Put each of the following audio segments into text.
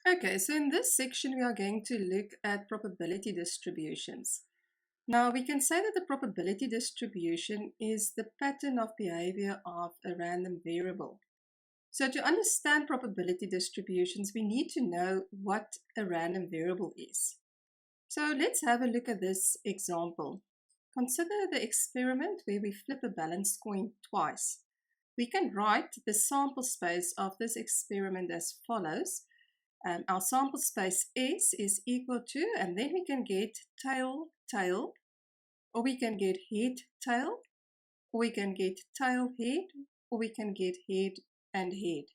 Okay, so in this section we are going to look at probability distributions. Now we can say that the probability distribution is the pattern of behavior of a random variable. So to understand probability distributions, we need to know what a random variable is. So let's have a look at this example. Consider the experiment where we flip a balanced coin twice. We can write the sample space of this experiment as follows. Our sample space S is equal to, and then we can get tail, tail, or we can get head, tail, or we can get tail, head, or we can get head and head.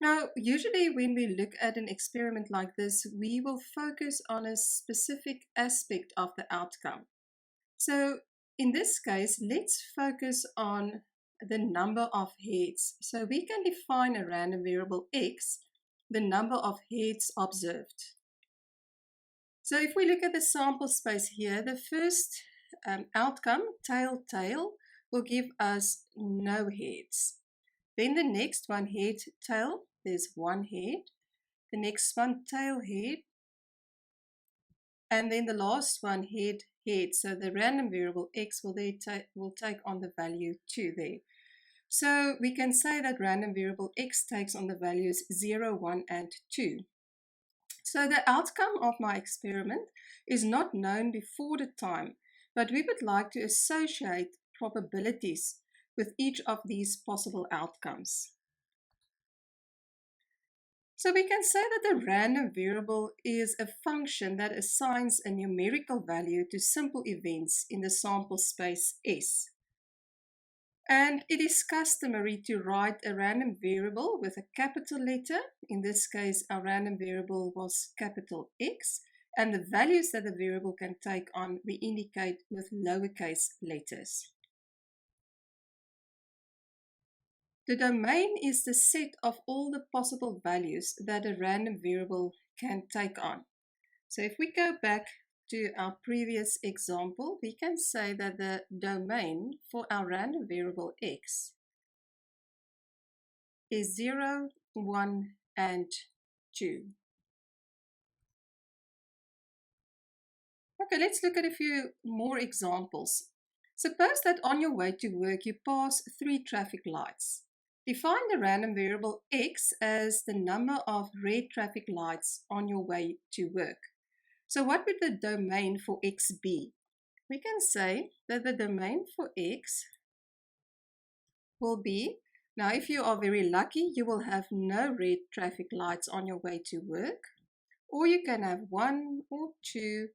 Now, usually when we look at an experiment like this, we will focus on a specific aspect of the outcome. So in this case, let's focus on the number of heads. So we can define a random variable x, the number of heads observed. So if we look at the sample space here, the first outcome, tail, tail, will give us no heads. Then the next one, head, tail, there's one head. The next one, tail, head. And then the last one, head, head. So the random variable x will take on the value 2 there. So we can say that random variable x takes on the values 0, 1, and 2. So the outcome of my experiment is not known before the time, but we would like to associate probabilities with each of these possible outcomes. So we can say that the random variable is a function that assigns a numerical value to simple events in the sample space S. And it is customary to write a random variable with a capital letter. In this case, our random variable was capital X, and the values that the variable can take on we indicate with lowercase letters. The domain is the set of all the possible values that a random variable can take on. So if we go back to our previous example, we can say that the domain for our random variable x is 0, 1, and 2. Okay, let's look at a few more examples. Suppose that on your way to work you pass 3 traffic lights. Define the random variable x as the number of red traffic lights on your way to work. So what would the domain for x be? We can say that the domain for x will be, now if you are very lucky, you will have no red traffic lights on your way to work, or you can have 1 or 2,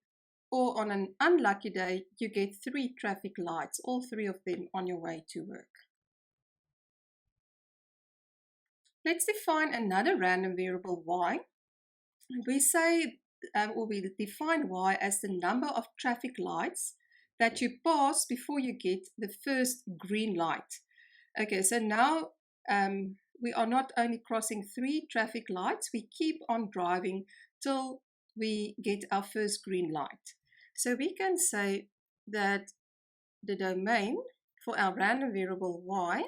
or on an unlucky day, you get 3 traffic lights, all 3 of them on your way to work. Let's define another random variable y. We say or we define y as the number of traffic lights that you pass before you get the first green light. Okay, so now we are not only crossing 3 traffic lights, we keep on driving till we get our first green light. So we can say that the domain for our random variable y,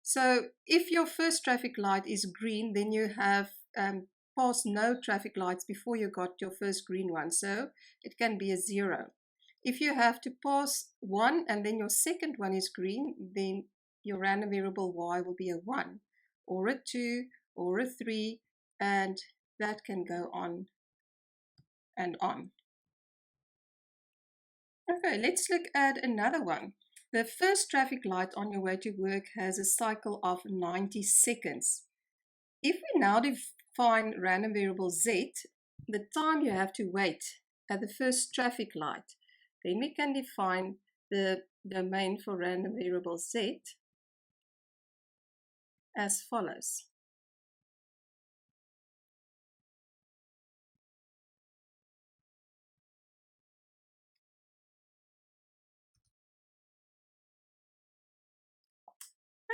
so if your first traffic light is green, then you have passed no traffic lights before you got your first green one, so it can be a 0. If you have to pass 1 and then your second one is green, then your random variable y will be a 1 or a 2 or a 3, and that can go on and on. Okay, let's look at another one. The first traffic light on your way to work has a cycle of 90 seconds. If we now define random variable z, the time you have to wait at the first traffic light, then we can define the domain for random variable z as follows.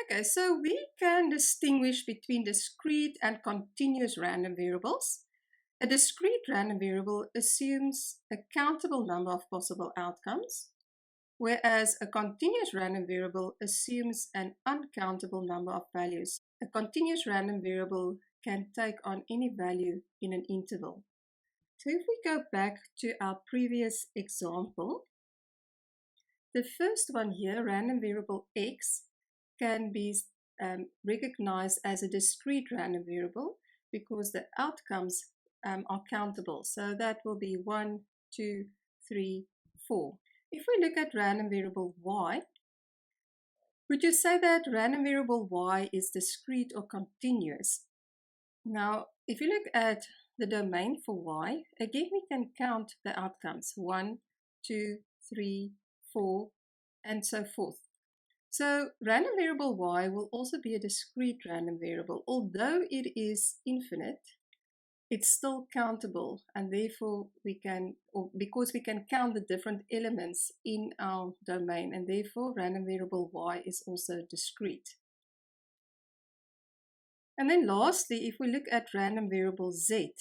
Okay, so we can distinguish between discrete and continuous random variables. A discrete random variable assumes a countable number of possible outcomes. whereas a continuous random variable assumes an uncountable number of values. A continuous random variable can take on any value in an interval. So if we go back to our previous example, the first one here, random variable x, can be recognized as a discrete random variable because the outcomes are countable. So that will be 1, 2, 3, 4. If we look at random variable y, would you say that random variable y is discrete or continuous? Now, if you look at the domain for y, again we can count the outcomes, 1, 2, 3, 4, and so forth. So random variable y will also be a discrete random variable. Although it is infinite, it's still countable, and therefore we can, or because we can count the different elements in our domain, and therefore random variable y is also discrete. And then lastly, if we look at random variable z,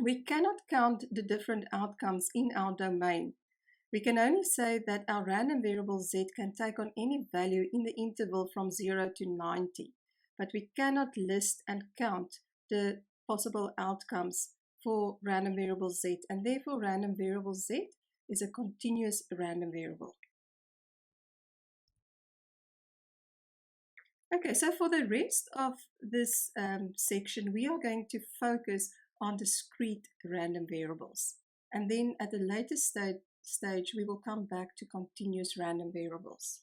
we cannot count the different outcomes in our domain. We can only say that our random variable z can take on any value in the interval from 0 to 90, but we cannot list and count the possible outcomes for random variable z, and therefore random variable z is a continuous random variable. Okay, so for the rest of this section, we are going to focus on discrete random variables. And then at a later stage, we will come back to continuous random variables.